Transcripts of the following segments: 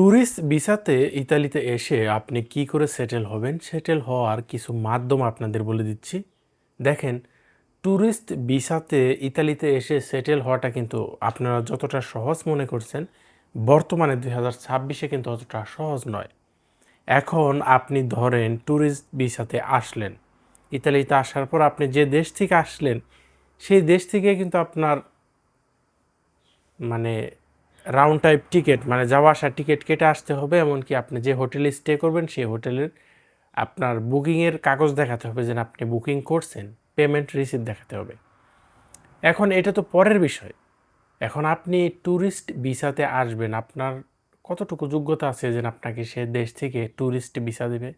Tourist ভিসাতে ইতালিতে এসে আপনি কি করে সেটেল হবেন? সেটেল হওয়ার কিছু মাধ্যম আপনাদের বলে দিচ্ছি। দেখেন, ট্যুরিস্ট ভিসাতে ইতালিতে এসে সেটেল হওয়াটা কিন্তু আপনারা যতটা সহজ মনে করছেন, বর্তমানে 2026-এ কিন্তু অতটা সহজ নয়। এখন আপনি ধরেন ট্যুরিস্ট ভিসাতে আসলেন। ইতালিতে আসার পর আপনি যে দেশ থেকে আসলেন, সেই দেশ থেকে কিন্তু আপনার মানে রাউন্ড টাইপ টিকিট মানে যাওয়া আসার টিকিট কেটে আসতে হবে। এমনকি আপনি যে হোটেলে স্টে করবেন সেই হোটেলের আপনার বুকিংয়ের কাগজ দেখাতে হবে যে আপনি বুকিং করছেন, পেমেন্ট রিসিপ্ট দেখাতে হবে। এখন এটা তো পরের বিষয়। এখন আপনি ট্যুরিস্ট ভিসাতে আসবেন, আপনার কতটুকু যোগ্যতা আছে যে আপনাকে সে দেশ থেকে ট্যুরিস্ট ভিসা দেবে?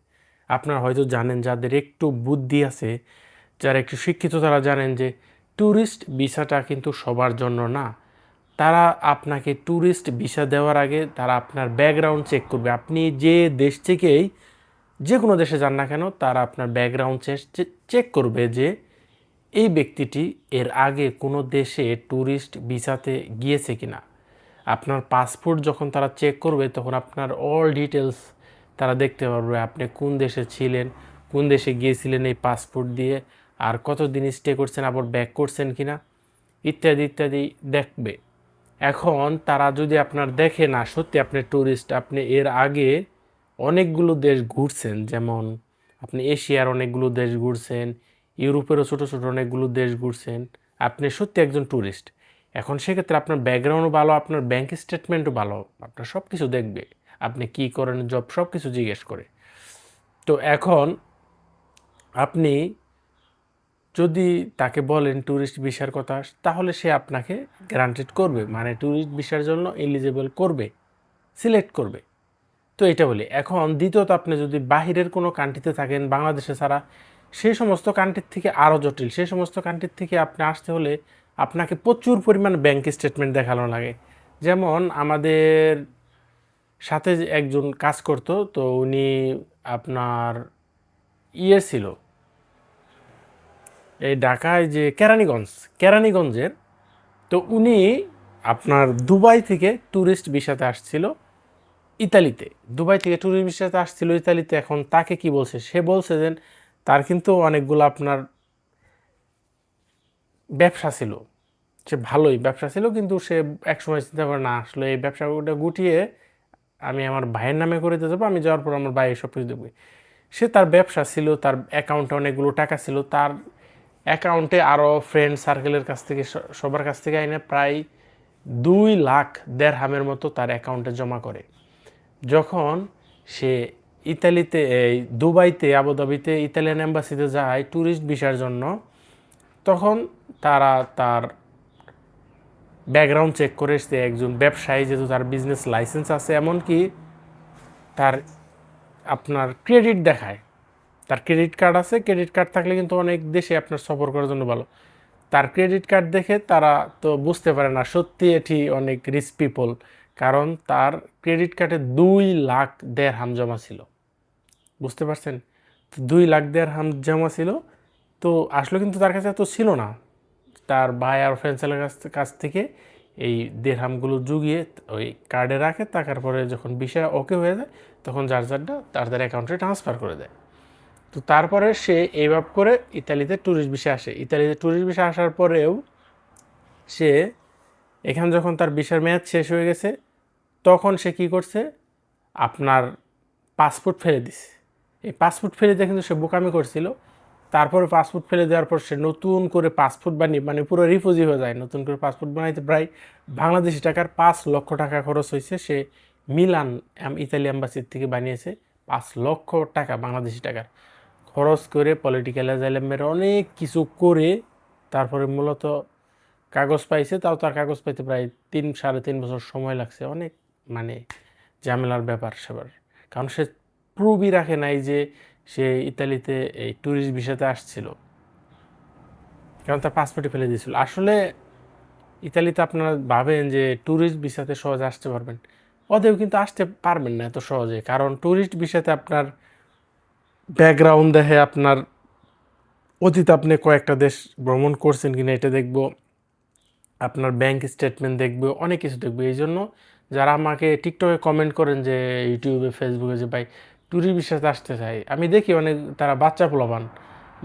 আপনারা হয়তো জানেন, যাদের একটু বুদ্ধি আছে, যারা একটু শিক্ষিত, তারা জানেন যে ট্যুরিস্ট ভিসাটা কিন্তু সবার জন্য না। তারা আপনাকে ট্যুরিস্ট ভিসা দেওয়ার আগে তারা আপনার ব্যাকগ্রাউন্ড চেক করবে। আপনি যে দেশ থেকেই যে কোনো দেশে যান না কেন, তারা আপনার ব্যাকগ্রাউন্ড চেক করবে যে এই ব্যক্তিটি এর আগে কোনো দেশে ট্যুরিস্ট ভিসাতে গিয়েছে কিনা। আপনার পাসপোর্ট যখন তারা চেক করবে, তখন আপনার অল ডিটেলস তারা দেখতে পারবে। আপনি কোন দেশে ছিলেন, কোন দেশে গিয়েছিলেন এই পাসপোর্ট দিয়ে, আর কতদিন স্টে করছেন, আবার ব্যাক করছেন কিনা, ইত্যাদি ইত্যাদি দেখবে। এখন তারা যদি আপনার দেখে না সত্যি আপনি ট্যুরিস্ট, আপনি এর আগে অনেকগুলো দেশ ঘুরছেন, যেমন আপনি এশিয়ার অনেকগুলো দেশ ঘুরছেন, ইউরোপেরও ছোটো ছোটো অনেকগুলো দেশ ঘুরছেন, আপনি সত্যি একজন ট্যুরিস্ট। এখন সেক্ষেত্রে আপনার ব্যাকগ্রাউন্ডও ভালো, আপনার ব্যাংক স্টেটমেন্টও ভালো, আপনার সব কিছু দেখবে, আপনি কি করেন, জব, সব কিছু জিজ্ঞেস করে। তো এখন আপনি যদি তাকে বলেন ট্যুরিস্ট ভিসার কথা, তাহলে সে আপনাকে গ্রান্টেড করবে, মানে ট্যুরিস্ট ভিসার জন্য এলিজিবল করবে, সিলেক্ট করবে। তো এটা বলি। এখন দ্বিতীয়ত, আপনি যদি বাহিরের কোনো কান্ট্রিতে থাকেন, বাংলাদেশে ছাড়া, সেই সমস্ত কান্ট্রির থেকে আরও জটিল। সেই সমস্ত কান্ট্রির থেকে আপনি আসতে হলে আপনাকে প্রচুর পরিমাণ ব্যাংক স্টেটমেন্ট দেখানো লাগে। যেমন আমাদের সাথে যে একজন কাজ করতো, তো উনি আপনার ছিল এই ঢাকায় যে কেরানীগঞ্জের। তো উনি আপনার দুবাই থেকে ট্যুরিস্ট ভিসাতে আসছিল ইতালিতে। দুবাই থেকে ট্যুরিস্ট ভিসাতে আসছিল ইতালিতে। এখন তাকে কি বলছে, সে বলছে যে তার কিন্তু অনেকগুলো আপনার ব্যবসা ছিল, সে ভালোই ব্যবসা ছিল, কিন্তু সে একসময় চিন্তা করে না, আসলে এই ব্যবসাটা গুটিয়ে আমি আমার ভাইয়ের নামে করে দিতে যাবো, আমি যাওয়ার পর আমার ভাই সব কিছু দেখবে। সে তার ব্যবসা ছিল, তার অ্যাকাউন্টে অনেকগুলো টাকা ছিল, তার অ্যাকাউন্টে আরও ফ্রেন্ড সার্কেলের কাছ থেকে সবার কাছ থেকে আইনে প্রায় 2 লাখ দেড়হামের মতো তার অ্যাকাউন্টে জমা করে। যখন সে ইতালিতে, এই দুবাইতে, আবুধাবিতে ইতালিয়ান এম্বাসিতে যায় ট্যুরিস্ট ভিসার জন্য, তখন তারা তার ব্যাকগ্রাউন্ড চেক করে, সে একজন ব্যবসায়ী, যেহেতু তার বিজনেস লাইসেন্স আছে, এমনকি তার আপনার ক্রেডিট দেখায়, তার ক্রেডিট কার্ড আছে। ক্রেডিট কার্ড থাকলে কিন্তু অনেক দেশে আপনার সফর করার জন্য ভালো। তার ক্রেডিট কার্ড দেখে তারা তো বুঝতে পারে না সত্যি এটি অনেক রিচ পিপল, কারণ তার ক্রেডিট কার্ডে 2 লাখ দেড়হাম জমা ছিল। বুঝতে পারছেন? তো 2 লাখ দেড়হাম জমা ছিল। তো আসলে কিন্তু তার কাছে এত ছিল না। তার ভাই আর ফ্রেন্ডসের কাছ থেকে এই দেড়হামগুলো জুগিয়ে ওই কার্ডে রাখে, টাকার পরে যখন বিষয় ওকে হয়ে যায়, তখন যার যারটা তাদের অ্যাকাউন্টে ট্রান্সফার করে দেয়। তো তারপরে সে এইভাবে করে ইতালিতে ট্যুরিস্ট ভিসা আসে। ইতালিতে ট্যুরিস্ট ভিসা আসার পরেও সে এখানে যখন তার ভিসার মেয়াদ শেষ হয়ে গেছে, তখন সে কী করছে, আপনার পাসপোর্ট ফেলে দিছে। এই পাসপোর্ট ফেলে দিয়ে কিন্তু সে বোকামি করছিল। তারপরে পাসপোর্ট ফেলে দেওয়ার পর সে নতুন করে পাসপোর্ট বানিয়ে, মানে পুরো রিফিউজি হয়ে যায়। নতুন করে পাসপোর্ট বানাইতে প্রায় বাংলাদেশি টাকার 5 লক্ষ টাকা খরচ হয়েছে। সে মিলান ইতালি অ্যাম্বাসির থেকে বানিয়েছে। 5 লক্ষ টাকা বাংলাদেশি টাকার খরচ করে, পলিটিক্যাল অ্যাজাইলামের অনেক কিছু করে তারপরে মূলত কাগজ পাইছে। তাও তার কাগজ পাইতে প্রায় 3-3.5 বছর সময় লাগছে। অনেক মানে ঝামেলার ব্যাপার সেবার, কারণ সে প্রুফই রাখে নাই যে সে ইতালিতে এই ট্যুরিস্ট ভিসাতে আসছিল, কারণ তার পাসপোর্টে ফেলে দিয়েছিল। আসলে ইতালিতে আপনারা ভাবেন যে ট্যুরিস্ট ভিসাতে সহজে আসতে পারবেন, ওদেও কিন্তু আসতে পারবেন না এত সহজে, কারণ ট্যুরিস্ট ভিসাতে আপনার ব্যাকগ্রাউন্ড দেখে, আপনার অতীত আপনি কয়েকটা দেশ ভ্রমণ করছেন কিনা এটা দেখব, আপনার ব্যাংক স্টেটমেন্ট দেখবে, অনেক কিছু দেখবে। এই জন্য যারা আমাকে টিকটকে কমেন্ট করেন যে ইউটিউবে ফেসবুকে যে ভাই ট্যুরিস্ট ভিসাতে আসতে চাই, আমি দেখি অনেক তারা বাচ্চা পোলাপান,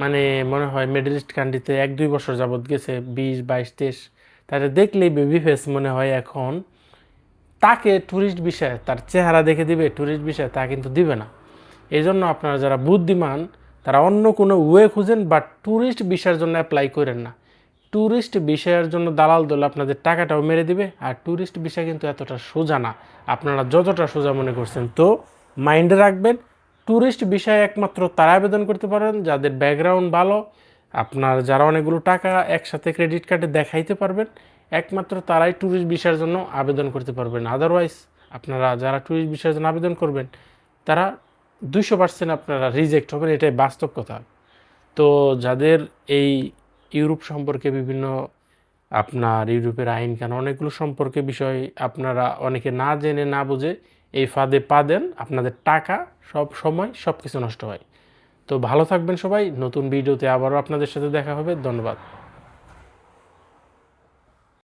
মানে মনে হয় মিডল ইস্ট কান্ট্রিতে 1-2 বছর যাবত গেছে, 20-22-23, তাদের দেখলেই বেবি ফেস মনে হয় এখন। তাকে ট্যুরিস্ট ভিসায় তার চেহারা দেখে দিবে ট্যুরিস্ট ভিসায়, তা কিন্তু দিবে না। এই জন্য আপনারা যারা বুদ্ধিমান তারা অন্য কোনো ওয়ে খুঁজেন, বাট ট্যুরিস্ট ভিসার জন্য অ্যাপ্লাই করেন না। ট্যুরিস্ট বিষয়ের জন্য দালাল দল আপনাদের টাকাটাও মেরে দিবে, আর ট্যুরিস্ট বিষয় কিন্তু এতটা সোজা না আপনারা যতটা সোজা মনে করছেন। তো মাইন্ডে রাখবেন, ট্যুরিস্ট বিষয়ে একমাত্র তারা আবেদন করতে পারেন যাদের ব্যাকগ্রাউন্ড ভালো, আপনার যারা অনেকগুলো টাকা একসাথে ক্রেডিট কার্ডে দেখাইতে পারবেন, একমাত্র তারাই ট্যুরিস্ট ভিসার জন্য আবেদন করতে পারবেন। আদারওয়াইজ আপনারা যারা ট্যুরিস্ট ভিসার জন্য আবেদন করবেন তারা 200% আপনারা রিজেক্ট হবেন, এটাই বাস্তব কথা। তো যাদের এই ইউরোপ সম্পর্কে বিভিন্ন আপনার ইউরোপের আইন কানুন অনেকগুলো সম্পর্কে বিষয় আপনারা অনেকে না জেনে না বুঝে এই ফাঁদে পা দেন, আপনাদের টাকা সব সময় সব কিছু নষ্ট হয়। তো ভালো থাকবেন সবাই, নতুন ভিডিওতে আবারও আপনাদের সাথে দেখা হবে, ধন্যবাদ।